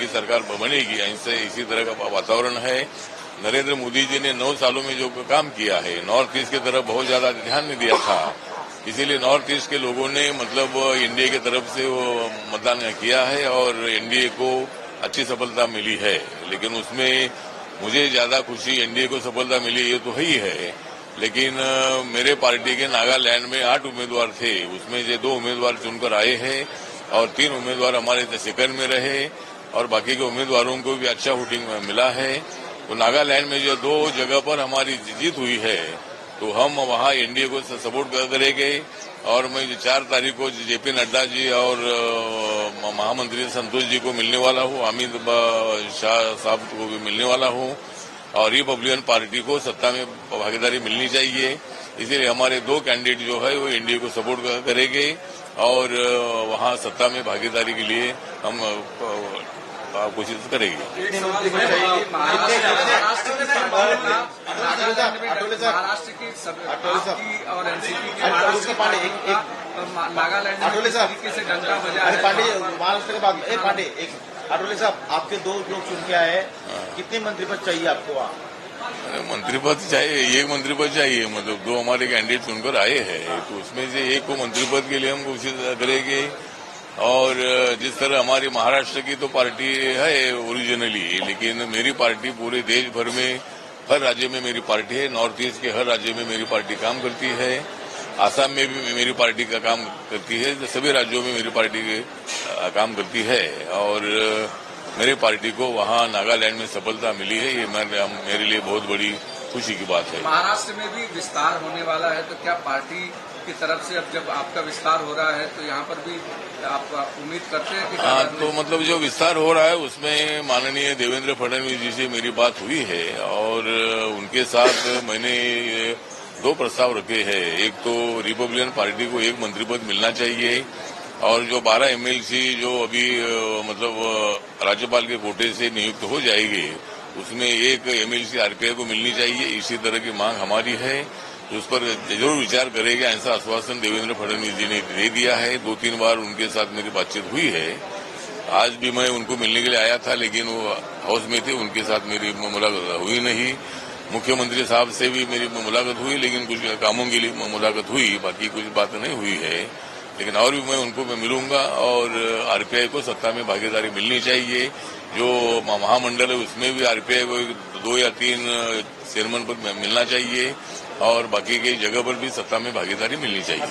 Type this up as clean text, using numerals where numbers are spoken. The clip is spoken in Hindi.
सरकार बनेगी, ऐसे इसी तरह का वातावरण है। नरेंद्र मोदी जी ने 9 सालों में जो काम किया है, नॉर्थ ईस्ट की तरफ बहुत ज्यादा ध्यान नहीं दिया था, इसीलिए नॉर्थ ईस्ट के लोगों ने मतलब एनडीए की तरफ से वो मतदान किया है और एनडीए को अच्छी सफलता मिली है। लेकिन उसमें मुझे ज्यादा खुशी एनडीए को सफलता मिली ये तो ही है, लेकिन मेरे पार्टी के नागालैंड में 8 उम्मीदवार थे, उसमें से 2 उम्मीदवार चुनकर आए हैं और 3 उम्मीदवार हमारे सेकंड में रहे और बाकी के उम्मीदवारों को भी अच्छा वोटिंग मिला है। तो नागालैंड में जो 2 जगह पर हमारी जीत हुई है, तो हम वहां एनडीए को सपोर्ट करेंगे और मैं 4 तारीख को जेपी नड्डा जी और महामंत्री संतोष जी को मिलने वाला हूं, अमित शाह साहब को भी मिलने वाला हूं और रिपब्लिकन पार्टी को सत्ता में भागीदारी मिलनी चाहिए। इसलिए हमारे 2 कैंडिडेट जो है वो एनडीए को सपोर्ट करेंगे और वहां सत्ता में भागीदारी के लिए हम कोशिश करेंगे। महाराष्ट्र की और एनसीपी की नागालैंड में तरीके से डंका बजा है। पांडे महाराष्ट्र के बाद पांडे एक आठवले साहब, आपके 2 लोग चुन के आए, कितने मंत्री पद चाहिए आपको वहाँ? मंत्री पद चाहिए, 1 मंत्री पद चाहिए, मतलब 2 हमारे कैंडिडेट चुनकर आए हैं, तो उसमें से 1 को मंत्री पद के लिए हम कोशिश करेंगे। और जिस तरह हमारी महाराष्ट्र की तो पार्टी है ओरिजिनली, लेकिन मेरी पार्टी पूरे देश भर में हर राज्य में मेरी पार्टी है, नॉर्थ ईस्ट के हर राज्य में मेरी पार्टी काम करती है, आसाम में भी मेरी पार्टी का काम करती है, सभी राज्यों में मेरी पार्टी काम करती है और मेरी पार्टी को वहां नागालैंड में सफलता मिली है, ये मेरे लिए बहुत बड़ी खुशी की बात है। महाराष्ट्र में भी विस्तार होने वाला है, तो क्या पार्टी की तरफ से अब जब आपका विस्तार हो रहा है तो यहाँ पर भी आप उम्मीद करते हैं कि? हाँ, तो मतलब जो विस्तार हो रहा है उसमें माननीय देवेंद्र फडणवीस जी से मेरी बात हुई है और उनके साथ मैंने 2 प्रस्ताव रखे हैं। एक तो रिपब्लिकन पार्टी को 1 मंत्री पद मिलना चाहिए और जो 12 एमएलसी जो अभी मतलब राज्यपाल के कोटे से नियुक्त हो जाएंगे, उसमें 1 एमएलसी आरपीआई को मिलनी चाहिए, इसी तरह की मांग हमारी है। उस पर जरूर विचार करेंगे, ऐसा आश्वासन देवेंद्र फडणवीस जी ने दे दिया है। 2-3 बार उनके साथ मेरी बातचीत हुई है। आज भी मैं उनको मिलने के लिए आया था, लेकिन वो हाउस में थे, उनके साथ मेरी मुलाकात हुई नहीं। मुख्यमंत्री साहब से भी मेरी मुलाकात हुई, लेकिन कुछ कामों के लिए मुलाकात हुई, बाकी कुछ बात नहीं हुई है। लेकिन और भी मैं उनको मिलूंगा और आरपीआई को सत्ता में भागीदारी मिलनी चाहिए। जो महामंडल है उसमें भी आरपीआई को 2 या 3 चेयरमैन पद मिलना चाहिए और बाकी की जगह पर भी सत्ता में भागीदारी मिलनी चाहिए।